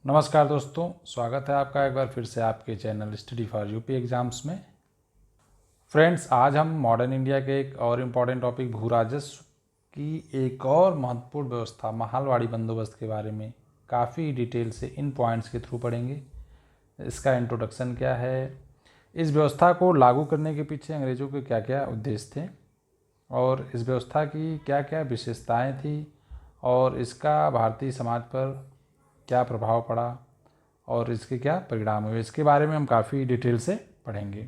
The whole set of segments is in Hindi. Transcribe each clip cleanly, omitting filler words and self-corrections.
नमस्कार दोस्तों, स्वागत है आपका एक बार फिर से आपके channel study for UP exams में। फ्रेंड्स, आज हम मॉडर्न इंडिया के एक और इम्पॉर्टेंट टॉपिक भू राजस्व की एक और महत्वपूर्ण व्यवस्था महालवाड़ी बंदोबस्त के बारे में काफ़ी डिटेल से इन पॉइंट्स के थ्रू पढ़ेंगे। इसका इंट्रोडक्शन क्या है, इस व्यवस्था को लागू करने के पीछे अंग्रेज़ों के क्या क्या उद्देश्य थे और इस व्यवस्था की क्या क्या विशेषताएँ थी और इसका भारतीय समाज पर क्या प्रभाव पड़ा और इसके क्या परिणाम हुए, इसके बारे में हम काफ़ी डिटेल से पढ़ेंगे।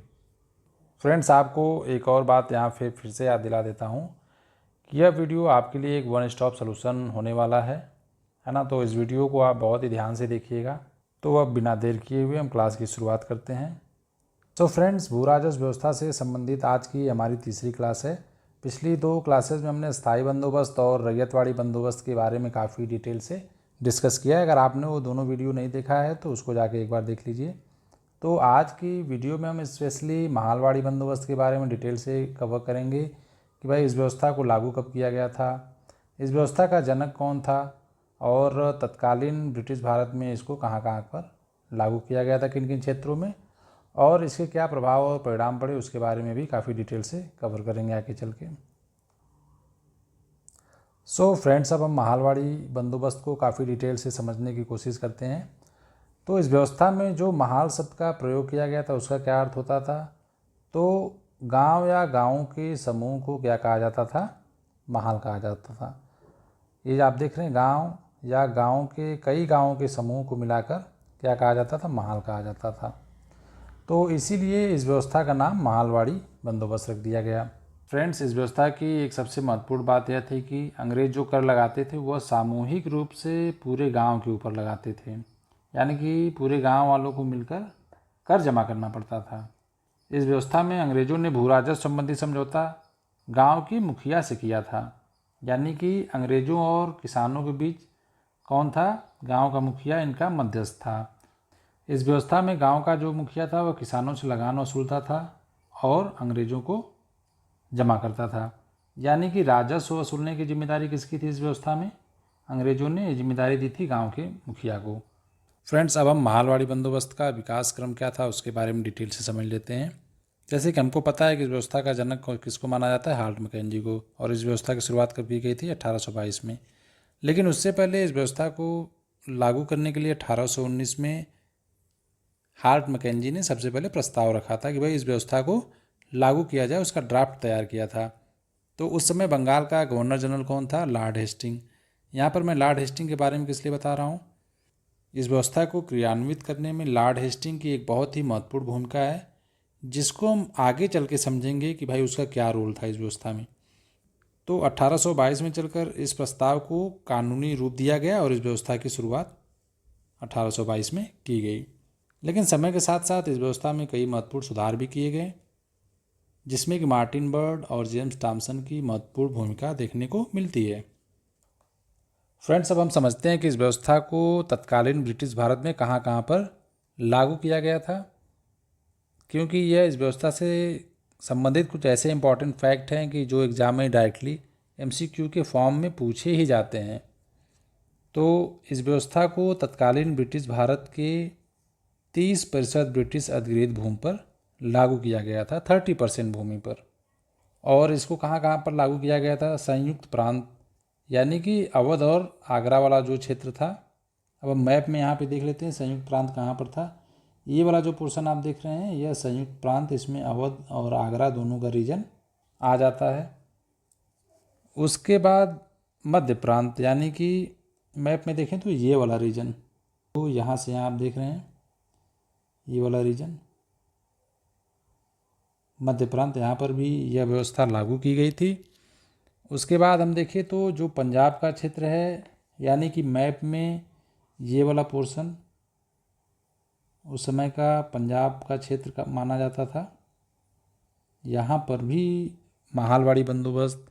फ्रेंड्स, आपको एक और बात यहाँ फिर से याद दिला देता हूँ कि यह वीडियो आपके लिए एक वन स्टॉप सलूशन होने वाला है ना। तो इस वीडियो को आप बहुत ही ध्यान से देखिएगा। तो अब बिना देर किए हुए हम क्लास की शुरुआत करते हैं। तो फ्रेंड्स, भू राजस्व व्यवस्था से संबंधित आज की हमारी तीसरी क्लास है। पिछली दो क्लासेज में हमने स्थायी बंदोबस्त और रैयतवाड़ी बंदोबस्त के बारे में काफ़ी डिटेल से डिस्कस किया है। अगर आपने वो दोनों वीडियो नहीं देखा है तो उसको जाके एक बार देख लीजिए। तो आज की वीडियो में हम स्पेशली महालवाड़ी बंदोबस्त के बारे में डिटेल से कवर करेंगे कि भाई इस व्यवस्था को लागू कब किया गया था, इस व्यवस्था का जनक कौन था और तत्कालीन ब्रिटिश भारत में इसको कहाँ कहाँ पर लागू किया गया था, किन किन क्षेत्रों में, और इसके क्या प्रभाव और परिणाम पड़े उसके बारे में भी काफ़ी डिटेल से कवर करेंगे आगे चल के। सो फ्रेंड्स, अब हम महालवाड़ी बंदोबस्त को काफ़ी डिटेल से समझने की कोशिश करते हैं। तो इस व्यवस्था में जो महाल शब्द का प्रयोग किया गया था उसका क्या अर्थ होता था, तो गांव या गाँव के समूह को क्या कहा जाता था, महाल कहा जाता था। ये आप देख रहे हैं, गांव या गांव के कई गांवों के समूह को मिलाकर क्या कहा जाता था, महाल कहा जाता था। तो इसीलिए इस व्यवस्था का नाम महालवाड़ी बंदोबस्त रख दिया गया। फ्रेंड्स, इस व्यवस्था की एक सबसे महत्वपूर्ण बात यह थी कि अंग्रेज जो कर लगाते थे वह सामूहिक रूप से पूरे गांव के ऊपर लगाते थे, यानी कि पूरे गांव वालों को मिलकर कर जमा करना पड़ता था। इस व्यवस्था में अंग्रेजों ने भू राजस्व संबंधी समझौता गांव के मुखिया से किया था, यानी कि अंग्रेजों और किसानों के बीच कौन था, गांव का मुखिया इनका मध्यस्थ था। इस व्यवस्था में गांव का जो मुखिया था वह किसानों से लगान वसूलता था और अंग्रेजों को जमा करता था, यानी कि राजस्व वसूलने की जिम्मेदारी किसकी थी इस व्यवस्था में, अंग्रेजों ने ये जिम्मेदारी दी थी गांव के मुखिया को। फ्रेंड्स, अब हम महालवाड़ी बंदोबस्त का विकास क्रम क्या था उसके बारे में डिटेल से समझ लेते हैं। जैसे कि हमको पता है कि इस व्यवस्था का जनक किसको माना जाता है, हार्ट मैकेंजी को, और इस व्यवस्था की शुरुआत कब की गई थी, 1822 में। लेकिन उससे पहले इस व्यवस्था को लागू करने के लिए 1819 में हार्ट मैकेंजी ने सबसे पहले प्रस्ताव रखा था कि भाई इस व्यवस्था को लागू किया जाए, उसका ड्राफ्ट तैयार किया था। तो उस समय बंगाल का गवर्नर जनरल कौन था, लॉर्ड हेस्टिंग। यहाँ पर मैं लॉर्ड हेस्टिंग के बारे में किस लिए बता रहा हूँ, इस व्यवस्था को क्रियान्वित करने में लॉर्ड हेस्टिंग की एक बहुत ही महत्वपूर्ण भूमिका है, जिसको हम आगे चल के समझेंगे कि भाई उसका क्या रोल था इस व्यवस्था में। तो 1822 में चलकर इस प्रस्ताव को कानूनी रूप दिया गया और इस व्यवस्था की शुरुआत 1822 में की गई। लेकिन समय के साथ साथ इस व्यवस्था में कई महत्वपूर्ण सुधार भी किए गए, जिसमें कि मार्टिन बर्ड और जेम्स टॉमसन की महत्वपूर्ण भूमिका देखने को मिलती है। फ्रेंड्स, अब हम समझते हैं कि इस व्यवस्था को तत्कालीन ब्रिटिश भारत में कहाँ कहाँ पर लागू किया गया था, क्योंकि यह इस व्यवस्था से संबंधित कुछ ऐसे इंपॉर्टेंट फैक्ट हैं कि जो एग्जाम में डायरेक्टली एमसीक्यू के फॉर्म में पूछे ही जाते हैं। तो इस व्यवस्था को तत्कालीन ब्रिटिश भारत के 30% ब्रिटिश अधिकृत भूमि पर लागू किया गया था, 30% भूमि पर। और इसको कहाँ कहाँ पर लागू किया गया था, संयुक्त प्रांत, यानी कि अवध और आगरा वाला जो क्षेत्र था। अब हम मैप में यहाँ पे देख लेते हैं संयुक्त प्रांत कहाँ पर था। ये वाला जो पोर्शन आप देख रहे हैं यह संयुक्त प्रांत, इसमें अवध और आगरा दोनों का रीजन आ जाता है। उसके बाद मध्य प्रांत, यानी कि मैप में देखें तो ये वाला रीजन, तो यहाँ से यहाँ आप देख रहे हैं ये वाला रीजन मध्य प्रांत, यहाँ पर भी यह व्यवस्था लागू की गई थी। उसके बाद हम देखें तो जो पंजाब का क्षेत्र है, यानी कि मैप में ये वाला पोर्शन उस समय का पंजाब का क्षेत्र का माना जाता था। यहाँ पर भी महालवाड़ी बंदोबस्त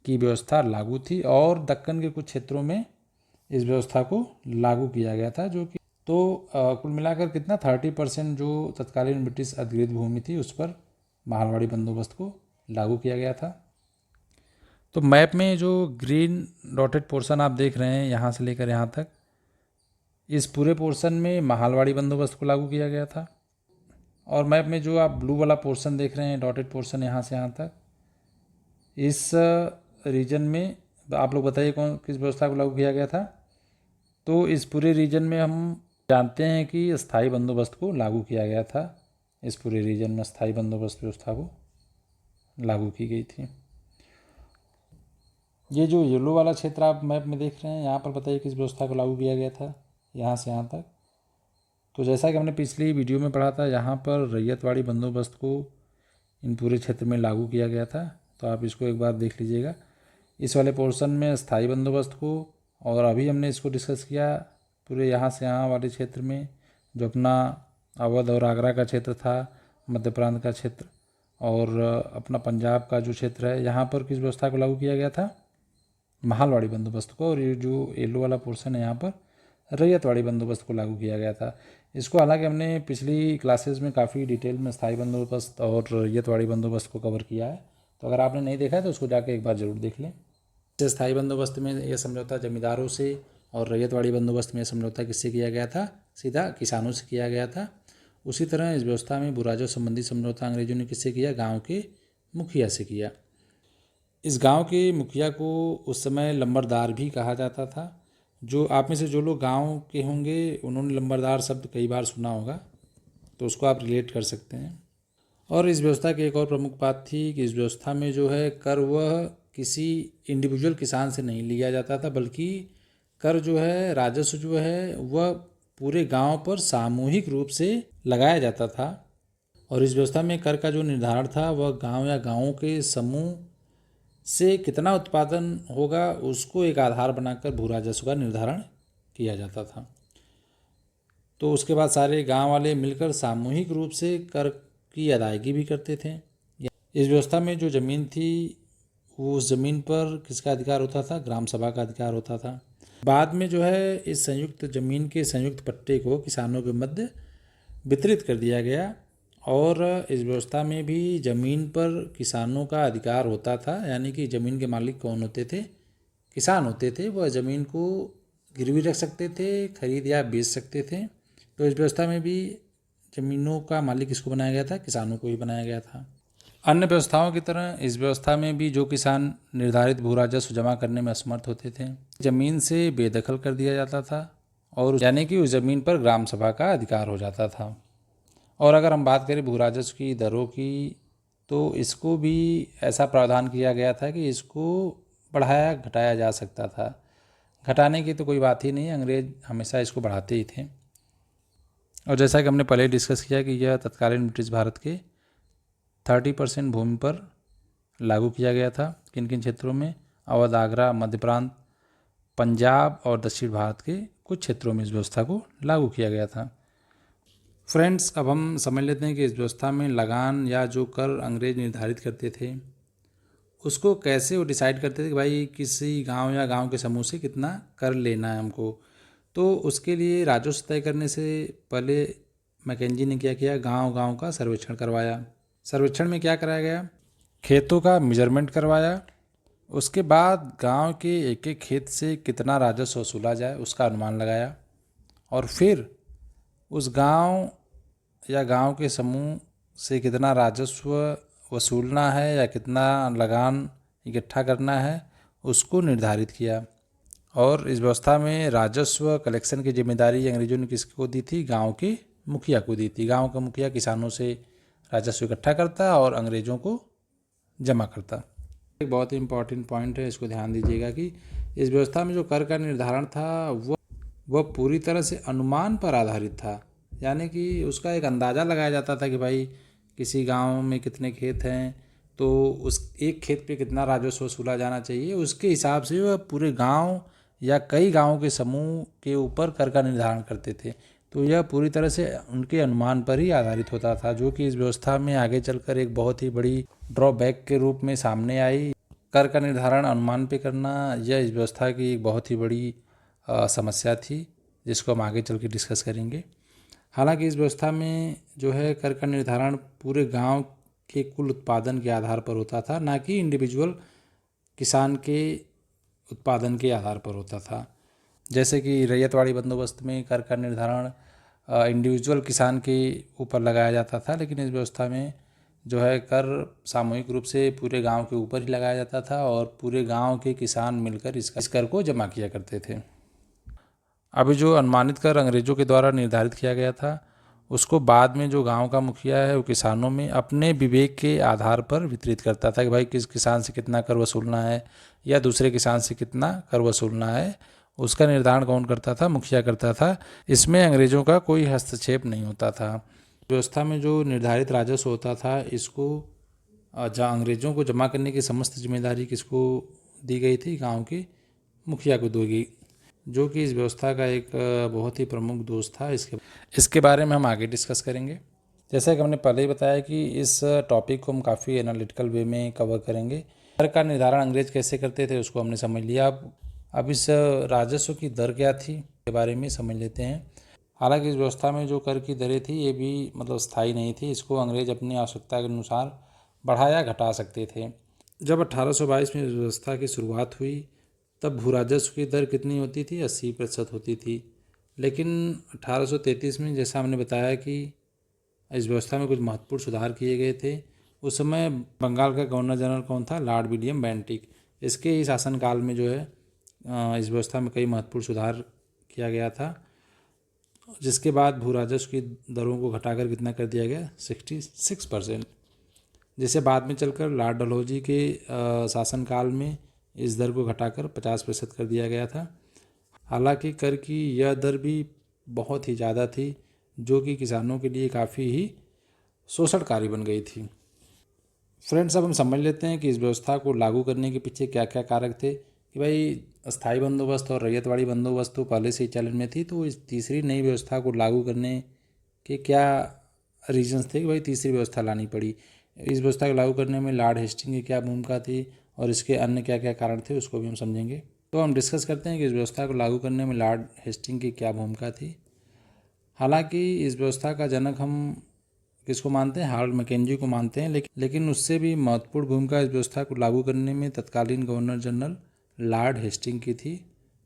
की व्यवस्था लागू थी और दक्कन के कुछ क्षेत्रों में इस व्यवस्था को लागू किया गया था, जो कि कुल मिलाकर कितना 30% जो तत्कालीन ब्रिटिश अधिकृत भूमि थी उस पर महालवाड़ी बंदोबस्त को लागू किया गया था। तो मैप में जो ग्रीन डॉटेड पोर्शन आप देख रहे हैं यहाँ से लेकर यहाँ तक, इस पूरे पोर्शन में माहलवाड़ी बंदोबस्त को लागू किया गया था। और मैप में जो आप ब्लू वाला पोर्शन देख रहे हैं, डॉटेड पोर्शन, यहाँ से यहाँ तक, इस रीजन में आप लोग बताइए कौन किस व्यवस्था को लागू किया गया था। तो इस पूरे रीजन में हम जानते हैं कि स्थायी बंदोबस्त को लागू किया गया था। इस पूरे रीजन में स्थायी बंदोबस्त व्यवस्था को लागू की गई थी। ये जो येलो वाला क्षेत्र आप मैप में देख रहे हैं, यहाँ पर बताइए किस व्यवस्था को लागू किया गया था, यहाँ से यहाँ तक। तो जैसा कि हमने पिछली वीडियो में पढ़ा था, यहाँ पर रैयतवाड़ी बंदोबस्त को इन पूरे क्षेत्र में लागू किया गया था। तो आप इसको एक बार देख लीजिएगा। इस वाले पोर्शन में स्थायी बंदोबस्त को, और अभी हमने इसको डिस्कस किया पूरे यहाँ से यहाँ वाले क्षेत्र में, जो अपना अवध और आगरा का क्षेत्र था, मध्य प्रांत का क्षेत्र, और अपना पंजाब का जो क्षेत्र है, यहाँ पर किस व्यवस्था को लागू किया गया था, माहलवाड़ी बंदोबस्त को। और ये जो येलो वाला पोर्शन है, यहाँ पर रैयतवाड़ी बंदोबस्त को लागू किया गया था। इसको हालांकि हमने पिछली क्लासेस में काफ़ी डिटेल में स्थायी बंदोबस्त और रैयतवाड़ी बंदोबस्त को कवर किया है। तो अगर आपने नहीं देखा है तो उसको जाके एक बार ज़रूर देख लें। स्थायी बंदोबस्त में यह समझौता जमींदारों से, और रैयतवाड़ी बंदोबस्त में यह समझौता किससे किया गया था, सीधा किसानों से किया गया था। उसी तरह इस व्यवस्था में भूराजस्व संबंधी समझौता अंग्रेजों ने किससे किया, गाँव के मुखिया से किया। इस गांव के मुखिया को उस समय लंबरदार भी कहा जाता था। जो आप में से जो लोग गांव के होंगे उन्होंने लंबरदार शब्द कई बार सुना होगा, तो उसको आप रिलेट कर सकते हैं। और इस व्यवस्था की एक और प्रमुख बात थी कि इस व्यवस्था में जो है कर वह किसी इंडिविजुअल किसान से नहीं लिया जाता था, बल्कि कर जो है, राजस्व जो है, वह पूरे गांव पर सामूहिक रूप से लगाया जाता था। और इस व्यवस्था में कर का जो निर्धारण था वह गांव या गांवों के समूह से कितना उत्पादन होगा उसको एक आधार बनाकर भू राजस्व का निर्धारण किया जाता था। तो उसके बाद सारे गांव वाले मिलकर सामूहिक रूप से कर की अदायगी भी करते थे। इस व्यवस्था में जो ज़मीन थी वो उस ज़मीन पर किसका अधिकार होता था, ग्राम सभा का अधिकार होता था। बाद में जो है इस संयुक्त ज़मीन के संयुक्त पट्टे को किसानों के मध्य वितरित कर दिया गया। और इस व्यवस्था में भी ज़मीन पर किसानों का अधिकार होता था, यानी कि ज़मीन के मालिक कौन होते थे, किसान होते थे। वह ज़मीन को गिरवी रख सकते थे, खरीद या बेच सकते थे। तो इस व्यवस्था में भी ज़मीनों का मालिक किसको बनाया गया था, किसानों को ही बनाया गया था। अन्य व्यवस्थाओं की तरह इस व्यवस्था में भी जो किसान निर्धारित भू राजस्व जमा करने में असमर्थ होते थे, ज़मीन से बेदखल कर दिया जाता था, और यानी कि उस ज़मीन पर ग्राम सभा का अधिकार हो जाता था। और अगर हम बात करें भू राजस्व की दरों की, तो इसको भी ऐसा प्रावधान किया गया था कि इसको बढ़ाया घटाया जा सकता था। घटाने की तो कोई बात ही नहीं, अंग्रेज हमेशा इसको बढ़ाते ही थे। और जैसा कि हमने पहले डिस्कस किया कि यह तत्कालीन ब्रिटिश भारत के 30% भूमि पर लागू किया गया था। किन किन क्षेत्रों में, अवध, आगरा, मध्य प्रांत, पंजाब और दक्षिण भारत के कुछ क्षेत्रों में इस व्यवस्था को लागू किया गया था। फ्रेंड्स, अब हम समझ लेते हैं कि इस व्यवस्था में लगान या जो कर अंग्रेज निर्धारित करते थे उसको कैसे वो डिसाइड करते थे कि भाई किसी गांव या गांव के समूह से कितना कर लेना है हमको। तो उसके लिए राजस्व तय करने से पहले मैकेंजी ने क्या किया, गांव गांव का सर्वेक्षण करवाया। सर्वेक्षण में क्या कराया गया, खेतों का मेजरमेंट करवाया। उसके बाद गांव के एक एक खेत से कितना राजस्व वसूला जाए उसका अनुमान लगाया, और फिर उस गांव या गांव के समूह से कितना राजस्व वसूलना है या कितना लगान इकट्ठा करना है उसको निर्धारित किया। और इस व्यवस्था में राजस्व कलेक्शन की जिम्मेदारी अंग्रेजों ने किसको दी थी, गांव के मुखिया को दी थी। गांव का मुखिया किसानों से राजस्व इकट्ठा करता और अंग्रेजों को जमा करता। एक बहुत ही इम्पॉर्टेंट पॉइंट है, इसको ध्यान दीजिएगा कि इस व्यवस्था में जो कर का निर्धारण था वह पूरी तरह से अनुमान पर आधारित था। यानी कि उसका एक अंदाज़ा लगाया जाता था कि भाई किसी गांव में कितने खेत हैं, तो उस एक खेत पे कितना राजस्व वसूला जाना चाहिए, उसके हिसाब से वह पूरे गांव या कई गांवों के समूह के ऊपर कर का निर्धारण करते थे। तो यह पूरी तरह से उनके अनुमान पर ही आधारित होता था, जो कि इस व्यवस्था में आगे चलकर एक बहुत ही बड़ी ड्रॉबैक के रूप में सामने आई। कर का निर्धारण अनुमान पे करना यह इस व्यवस्था की एक बहुत ही बड़ी समस्या थी, जिसको हम आगे चल के डिस्कस करेंगे। हालांकि इस व्यवस्था में जो है कर का निर्धारण पूरे गांव के कुल उत्पादन के आधार पर होता था, ना कि इंडिविजुअल किसान के उत्पादन के आधार पर होता था। जैसे कि रैयतवाड़ी बंदोबस्त में कर का निर्धारण इंडिविजुअल किसान के ऊपर लगाया जाता था, लेकिन इस व्यवस्था में जो है कर सामूहिक रूप से पूरे गांव के ऊपर ही लगाया जाता था और पूरे गांव के किसान मिलकर इस कर को जमा किया करते थे। अभी जो अनुमानित कर अंग्रेजों के द्वारा निर्धारित किया गया था, उसको बाद में जो गांव का मुखिया है वो किसानों में अपने विवेक के आधार पर वितरित करता था कि भाई किस किसान से कितना कर वसूलना है या दूसरे किसान से कितना कर वसूलना है। उसका निर्धारण कौन करता था? मुखिया करता था। इसमें अंग्रेजों का कोई हस्तक्षेप नहीं होता था। व्यवस्था में जो निर्धारित राजस्व होता था, इसको जहाँ अंग्रेजों को जमा करने की समस्त जिम्मेदारी किसको दी गई थी? गांव के मुखिया को दी गई, जो कि इस व्यवस्था का एक बहुत ही प्रमुख दोष था। इसके बारे में हम आगे डिस्कस करेंगे। जैसा कि हमने पहले ही बताया कि इस टॉपिक को हम काफ़ी एनालिटिकल वे में कवर करेंगे। कर का निर्धारण अंग्रेज कैसे करते थे उसको हमने समझ लिया। अब इस राजस्व की दर क्या थी के बारे में समझ लेते हैं। हालांकि इस व्यवस्था में जो कर की दरें थी ये भी स्थायी नहीं थी। इसको अंग्रेज अपनी आवश्यकता के अनुसार बढ़ा या घटा सकते थे। जब 1822 में इस व्यवस्था की शुरुआत हुई तब भू राजस्व की दर कितनी होती थी? 80% होती थी। लेकिन 1833 में जैसा हमने बताया कि इस व्यवस्था में कुछ महत्वपूर्ण सुधार किए गए थे। उस समय बंगाल का गवर्नर जनरल कौन था? Lord William Bentinck. इसके ही शासनकाल में जो है इस व्यवस्था में कई महत्वपूर्ण सुधार किया गया था, जिसके बाद भू राजस्व की दरों को घटाकर कितना कर दिया गया? 66%, जिसे बाद में चलकर लॉर्ड डलहौजी के शासनकाल में इस दर को घटाकर 50% कर दिया गया था। हालांकि कर की यह दर भी बहुत ही ज़्यादा थी, जो कि किसानों के लिए काफ़ी ही शोषणकारी बन गई थी। फ्रेंड्स, अब हम समझ लेते हैं कि इस व्यवस्था को लागू करने के पीछे क्या क्या कारक थे। कि भाई अस्थाई बंदोबस्त और रैयतवाड़ी बंदोबस्त तो पहले से ही चलन में थी, तो इस तीसरी नई व्यवस्था को लागू करने के क्या रीजंस थे कि भाई तीसरी व्यवस्था लानी पड़ी। इस व्यवस्था को लागू करने में लॉर्ड हेस्टिंग की क्या भूमिका थी और इसके अन्य क्या क्या कारण थे उसको भी हम समझेंगे। तो हम डिस्कस करते हैं कि इस व्यवस्था को लागू करने में लॉर्ड हेस्टिंग की क्या भूमिका थी। हालांकि इस व्यवस्था का जनक हम किसको मानते हैं? हार्वर्ड मैकेंजी को मानते हैं, लेकिन उससे भी महत्वपूर्ण भूमिका इस व्यवस्था को लागू करने में तत्कालीन गवर्नर जनरल लॉर्ड हेस्टिंग की थी,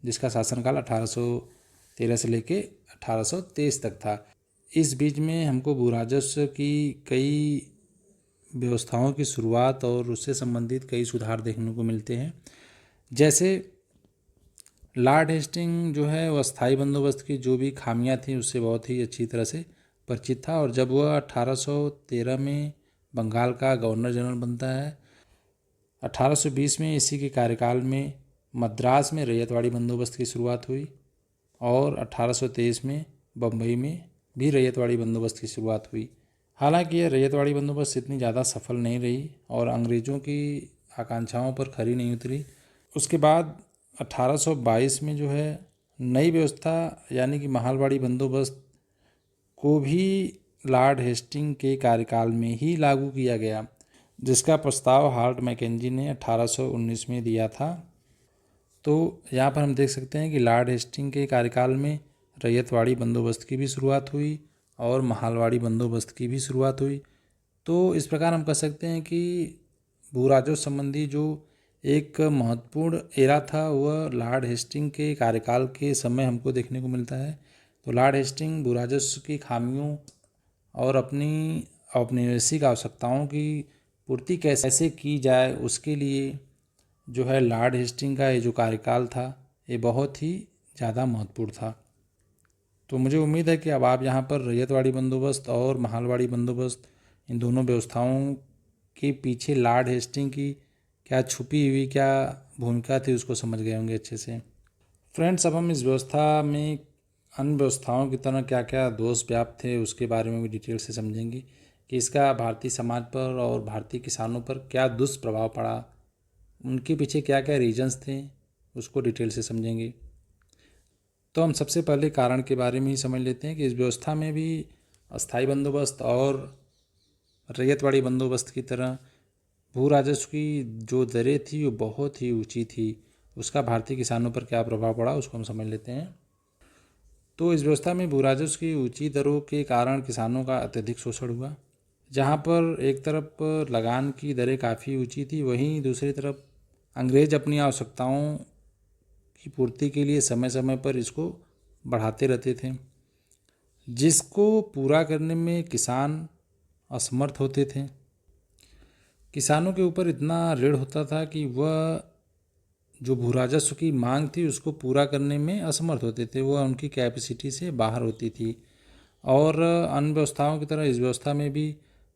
जिसका शासनकाल 1813 से लेके 1823 तक था। इस बीच में हमको भू राजस्व की कई व्यवस्थाओं की शुरुआत और उससे संबंधित कई सुधार देखने को मिलते हैं। जैसे लॉर्ड हेस्टिंग जो है वह स्थायी बंदोबस्त की जो भी खामियां थी उससे बहुत ही अच्छी तरह से परिचित था, और जब वह 1813 में बंगाल का गवर्नर जनरल बनता है, 1820 में इसी के कार्यकाल में मद्रास में रैयतवाड़ी बंदोबस्त की शुरुआत हुई और 1823 में बम्बई में भी रैयतवाड़ी बंदोबस्त की शुरुआत हुई। हालांकि यह रैयतवाड़ी बंदोबस्त इतनी ज़्यादा सफल नहीं रही और अंग्रेज़ों की आकांक्षाओं पर खरी नहीं उतरी। उसके बाद 1822 में जो है नई व्यवस्था यानी कि महालवाड़ी बंदोबस्त को भी लॉर्ड हेस्टिंग के कार्यकाल में ही लागू किया गया, जिसका प्रस्ताव हार्वर्ड मैकेंजी ने 1819 में दिया था। तो यहाँ पर हम देख सकते हैं कि लॉर्ड हेस्टिंग के कार्यकाल में रैयतवाड़ी बंदोबस्त की भी शुरुआत हुई और महालवाड़ी बंदोबस्त की भी शुरुआत हुई। तो इस प्रकार हम कह सकते हैं कि भू राजस्व संबंधी जो एक महत्वपूर्ण एरा था वह लॉर्ड हेस्टिंग के कार्यकाल के समय हमको देखने को मिलता है। तो लॉर्ड हेस्टिंग भू राजस्व की खामियों और अपनी औपनिवेशिक आवश्यकताओं की पूर्ति कैसे की जाए उसके लिए जो है लॉर्ड हेस्टिंग का ये जो कार्यकाल था ये बहुत ही ज़्यादा महत्वपूर्ण था। तो मुझे उम्मीद है कि अब आप यहाँ पर रैयतवाड़ी बंदोबस्त और महालवाड़ी बंदोबस्त इन दोनों व्यवस्थाओं के पीछे लॉर्ड हेस्टिंग की क्या छुपी हुई क्या भूमिका थी उसको समझ गए होंगे अच्छे से। फ्रेंड्स, अब हम इस व्यवस्था में अन्य व्यवस्थाओं की तरह क्या क्या दोष व्याप्त थे उसके बारे में भी डिटेल से समझेंगे कि इसका भारतीय समाज पर और भारतीय किसानों पर क्या दुष्प्रभाव पड़ा, उनके पीछे क्या क्या रीजंस थे उसको डिटेल से समझेंगे। तो हम सबसे पहले कारण के बारे में ही समझ लेते हैं कि इस व्यवस्था में भी अस्थाई बंदोबस्त और रैयतवाड़ी बंदोबस्त की तरह भू राजस्व की जो दरें थी वो बहुत ही ऊंची थी। उसका भारतीय किसानों पर क्या प्रभाव पड़ा उसको हम समझ लेते हैं। तो इस व्यवस्था में भू राजस्व की ऊंची दरों के कारण किसानों का अत्यधिक शोषण हुआ। जहाँ पर एक तरफ लगान की दरें काफ़ी ऊंची थी, वहीं दूसरी तरफ अंग्रेज अपनी आवश्यकताओं की पूर्ति के लिए समय समय पर इसको बढ़ाते रहते थे, जिसको पूरा करने में किसान असमर्थ होते थे। किसानों के ऊपर इतना ऋण होता था कि वह जो भू राजस्व की मांग थी उसको पूरा करने में असमर्थ होते थे, वह उनकी कैपेसिटी से बाहर होती थी। और अन्य व्यवस्थाओं की तरह इस व्यवस्था में भी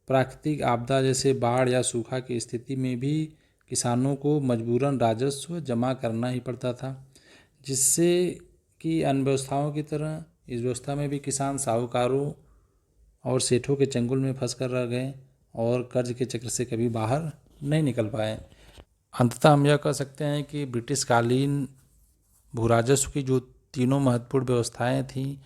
प्राकृतिक आपदा जैसे बाढ़ या सूखा की स्थिति में भी किसानों को मजबूरन राजस्व जमा करना ही पड़ता था, जिससे कि अन्य व्यवस्थाओं की तरह इस व्यवस्था में भी किसान साहूकारों और सेठों के चंगुल में फंस कर रह गए और कर्ज के चक्र से कभी बाहर नहीं निकल पाए। अंततः हम यह कह सकते हैं कि ब्रिटिश कालीन भू राजस्व की जो तीनों महत्वपूर्ण व्यवस्थाएं थीं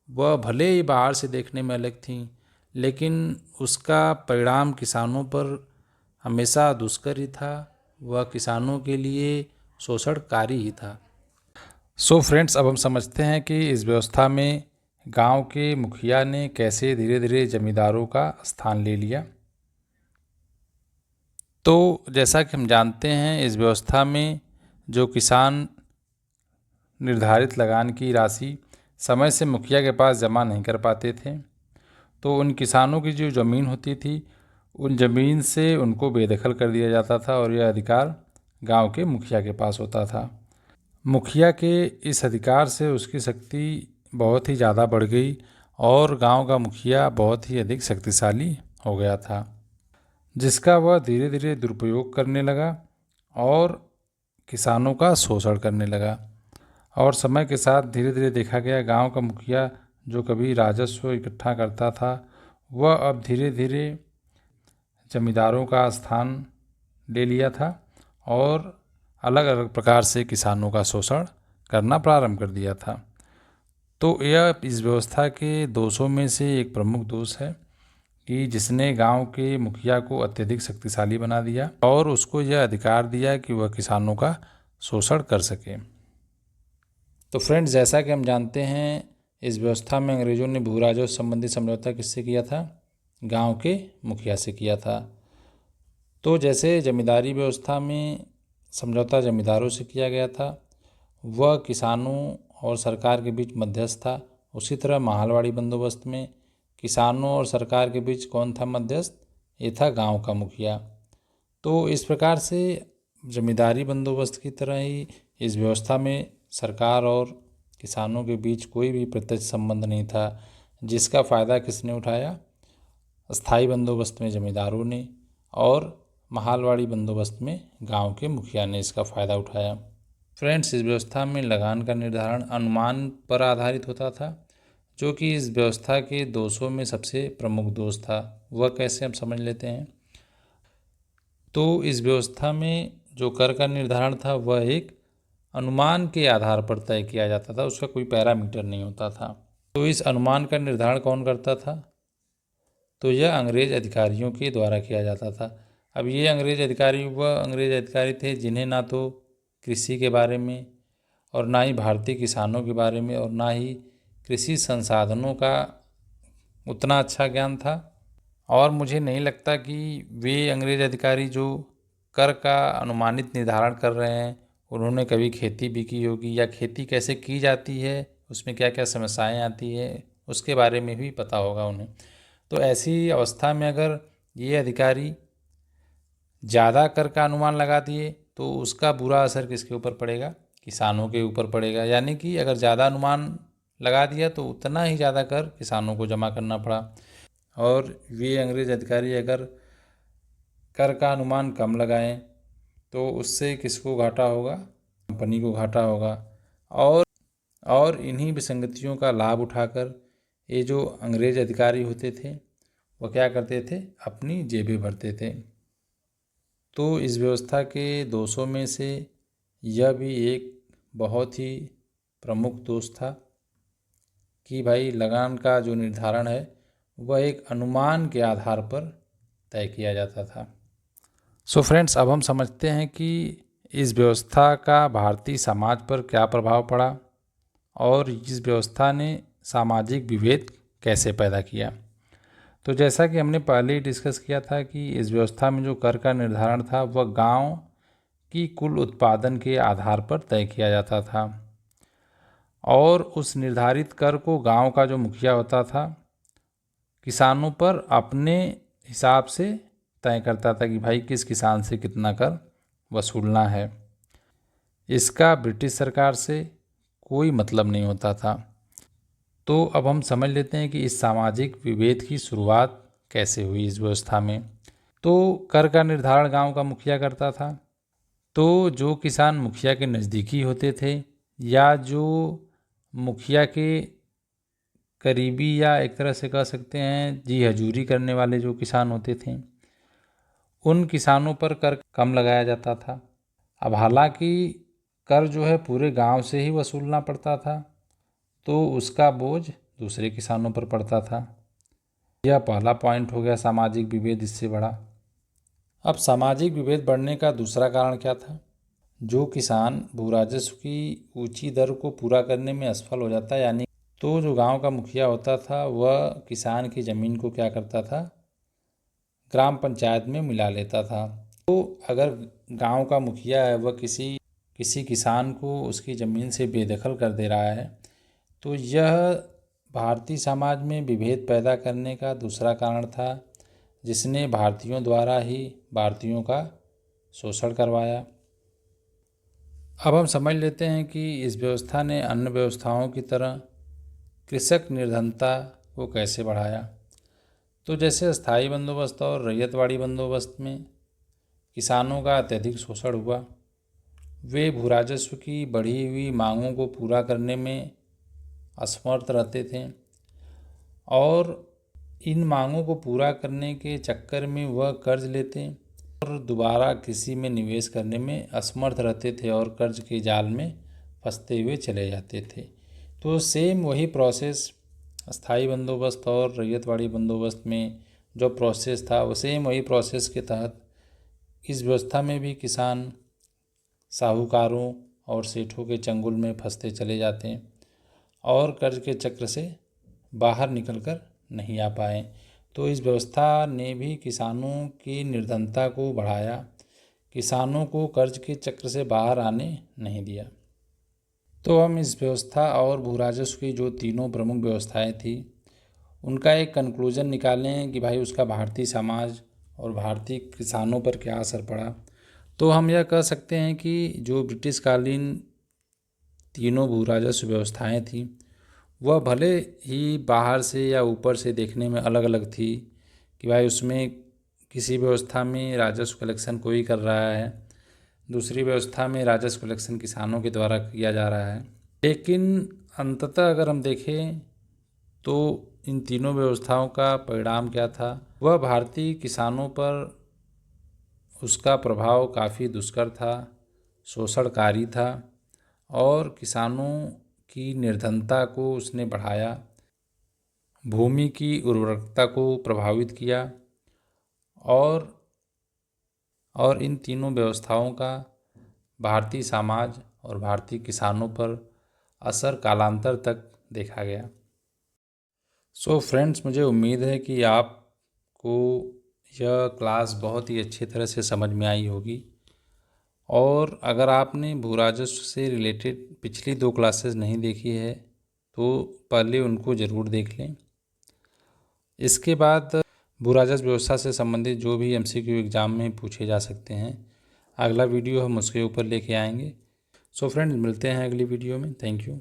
वह भले ही बाहर से देखने में अलग थीं, लेकिन उसका परिणाम किसानों पर हमेशा दुष्कर ही था। वह किसानों के लिए शोषणकारी ही था। सो फ्रेंड्स, अब हम समझते हैं कि इस व्यवस्था में गांव के मुखिया ने कैसे धीरे धीरे जमींदारों का स्थान ले लिया। तो जैसा कि हम जानते हैं, इस व्यवस्था में जो किसान निर्धारित लगान की राशि समय से मुखिया के पास जमा नहीं कर पाते थे, तो उन किसानों की जो ज़मीन होती थी उन ज़मीन से उनको बेदखल कर दिया जाता था और यह अधिकार गांव के मुखिया के पास होता था। मुखिया के इस अधिकार से उसकी शक्ति बहुत ही ज़्यादा बढ़ गई और गांव का मुखिया बहुत ही अधिक शक्तिशाली हो गया था, जिसका वह धीरे धीरे दुरुपयोग करने लगा और किसानों का शोषण करने लगा। और समय के साथ धीरे धीरे देखा गया गांव का मुखिया जो कभी राजस्व इकट्ठा करता था वह अब धीरे धीरे जमींदारों का स्थान ले लिया था और अलग अलग प्रकार से किसानों का शोषण करना प्रारंभ कर दिया था। तो यह इस व्यवस्था के दोषों में से एक प्रमुख दोष है कि जिसने गांव के मुखिया को अत्यधिक शक्तिशाली बना दिया और उसको यह अधिकार दिया कि वह किसानों का शोषण कर सके। तो फ्रेंड्स, जैसा कि हम जानते हैं, इस व्यवस्था में अंग्रेज़ों ने भू राजस्व संबंधी समझौता किससे किया था? गांव के मुखिया से किया था। तो जैसे जमींदारी व्यवस्था में समझौता जमींदारों से किया गया था, वह किसानों और सरकार के बीच मध्यस्थ था। उसी तरह माहलवाड़ी बंदोबस्त में किसानों और सरकार के बीच कौन था मध्यस्थ? ये था गांव का मुखिया। तो इस प्रकार से जमींदारी बंदोबस्त की तरह ही इस व्यवस्था में सरकार और किसानों के बीच कोई भी प्रत्यक्ष संबंध नहीं था, जिसका फ़ायदा किसने उठाया? स्थायी बंदोबस्त में जमींदारों ने और माहलवाड़ी बंदोबस्त में गांव के मुखिया ने इसका फ़ायदा उठाया। फ्रेंड्स, इस व्यवस्था में लगान का निर्धारण अनुमान पर आधारित होता था, जो कि इस व्यवस्था के दोषों में सबसे प्रमुख दोष था। वह कैसे हम समझ लेते हैं। तो इस व्यवस्था में जो कर का निर्धारण था वह एक अनुमान के आधार पर तय किया जाता था, उसका कोई पैरामीटर नहीं होता था। तो इस अनुमान का निर्धारण कौन करता था? तो यह अंग्रेज अधिकारियों के द्वारा किया जाता था। अब ये अंग्रेज अधिकारी थे जिन्हें ना तो कृषि के बारे में और ना ही भारतीय किसानों के बारे में और ना ही कृषि संसाधनों का उतना अच्छा ज्ञान था। और मुझे नहीं लगता कि वे अंग्रेज अधिकारी जो कर का अनुमानित निर्धारण कर रहे हैं उन्होंने कभी खेती भी की होगी या खेती कैसे की जाती है, उसमें क्या क्या समस्याएं आती है, उसके बारे में भी पता होगा उन्हें। तो ऐसी अवस्था में अगर ये अधिकारी ज़्यादा कर का अनुमान लगा दिए तो उसका बुरा असर किसके ऊपर पड़ेगा? किसानों के ऊपर पड़ेगा। यानी कि अगर ज़्यादा अनुमान लगा दिया तो उतना ही ज़्यादा कर किसानों को जमा करना पड़ा। और वे अंग्रेज अधिकारी अगर कर का अनुमान कम लगाएं तो उससे किसको घाटा होगा? कंपनी को घाटा होगा। और इन्हीं विसंगतियों का लाभ उठाकर ये जो अंग्रेज अधिकारी होते थे वह क्या करते थे? अपनी जेबें भरते थे। तो इस व्यवस्था के दोषों में से यह भी एक बहुत ही प्रमुख दोष था कि भाई लगान का जो निर्धारण है वह एक अनुमान के आधार पर तय किया जाता था। सो फ्रेंड्स, अब हम समझते हैं कि इस व्यवस्था का भारतीय समाज पर क्या प्रभाव पड़ा और इस व्यवस्था ने सामाजिक विभेद कैसे पैदा किया। तो जैसा कि हमने पहले ही डिस्कस किया था कि इस व्यवस्था में जो कर का निर्धारण था वह गांव की कुल उत्पादन के आधार पर तय किया जाता था और उस निर्धारित कर को गांव का जो मुखिया होता था किसानों पर अपने हिसाब से तय करता था कि भाई किस किसान से कितना कर वसूलना है। इसका ब्रिटिश सरकार से कोई मतलब नहीं होता था। तो अब हम समझ लेते हैं कि इस सामाजिक विभेद की शुरुआत कैसे हुई इस व्यवस्था में। तो कर का निर्धारण गांव का मुखिया करता था। तो जो किसान मुखिया के नज़दीकी होते थे या जो मुखिया के करीबी या एक तरह से कह सकते हैं जी हजूरी करने वाले जो किसान होते थे, उन किसानों पर कर कम लगाया जाता था। अब हालांकि कर जो है पूरे गांव से ही वसूलना पड़ता था, तो उसका बोझ दूसरे किसानों पर पड़ता था। यह पहला पॉइंट हो गया, सामाजिक विभेद इससे बढ़ा। अब सामाजिक विभेद बढ़ने का दूसरा कारण क्या था? जो किसान भू राजस्व की ऊंची दर को पूरा करने में असफल हो जाता, यानी तो जो गांव का मुखिया होता था वह किसान की ज़मीन को क्या करता था, ग्राम पंचायत में मिला लेता था। तो अगर गांव का मुखिया है वह किसी किसान को उसकी ज़मीन से बेदखल कर दे रहा है, तो यह भारतीय समाज में विभेद पैदा करने का दूसरा कारण था, जिसने भारतीयों द्वारा ही भारतीयों का शोषण करवाया। अब हम समझ लेते हैं कि इस व्यवस्था ने अन्य व्यवस्थाओं की तरह कृषक निर्धनता को कैसे बढ़ाया। तो जैसे स्थायी बंदोबस्त और रैयतवाड़ी बंदोबस्त में किसानों का अत्यधिक शोषण हुआ, वे भू राजस्व की बढ़ी हुई मांगों को पूरा करने में असमर्थ रहते थे और इन मांगों को पूरा करने के चक्कर में वह कर्ज लेते और दोबारा कृषि में निवेश करने में असमर्थ रहते थे और कर्ज के जाल में फंसते हुए चले जाते थे। तो सेम वही प्रोसेस स्थायी बंदोबस्त और रैयतवाड़ी बंदोबस्त में जो प्रोसेस था, वो सेम वही प्रोसेस के तहत इस व्यवस्था में भी किसान साहूकारों और सेठों के चंगुल में फंसते चले जाते हैं और कर्ज के चक्र से बाहर निकलकर नहीं आ पाए। तो इस व्यवस्था ने भी किसानों की निर्धनता को बढ़ाया, किसानों को कर्ज के चक्र से बाहर आने नहीं दिया। तो हम इस व्यवस्था और भू राजस्व की जो तीनों प्रमुख व्यवस्थाएं थी उनका एक कंक्लूजन निकालें कि भाई उसका भारतीय समाज और भारतीय किसानों पर क्या असर पड़ा। तो हम यह कह सकते हैं कि जो ब्रिटिश कालीन तीनों भू राजस्व व्यवस्थाएं थीं वह भले ही बाहर से या ऊपर से देखने में अलग अलग थी कि भाई उसमें किसी व्यवस्था में राजस्व कलेक्शन कोई कर रहा है, दूसरी व्यवस्था में राजस्व कलेक्शन किसानों के द्वारा किया जा रहा है, लेकिन अंततः अगर हम देखें तो इन तीनों व्यवस्थाओं का परिणाम क्या था? वह भारतीय किसानों पर उसका प्रभाव काफ़ी दुष्कर था, शोषणकारी था और किसानों की निर्धनता को उसने बढ़ाया, भूमि की उर्वरकता को प्रभावित किया और इन तीनों व्यवस्थाओं का भारतीय समाज और भारतीय किसानों पर असर कालांतर तक देखा गया। सो फ्रेंड्स, मुझे उम्मीद है कि आपको यह क्लास बहुत ही अच्छी तरह से समझ में आई होगी और अगर आपने भू राजस्व से रिलेटेड पिछली 2 क्लासेस नहीं देखी है तो पहले उनको ज़रूर देख लें। इसके बाद भू राजस्व व्यवस्था से संबंधित जो भी MCQ एग्ज़ाम में पूछे जा सकते हैं, अगला वीडियो हम उसके ऊपर लेके आएंगे। सो फ्रेंड्स, मिलते हैं अगली वीडियो में। Thank you.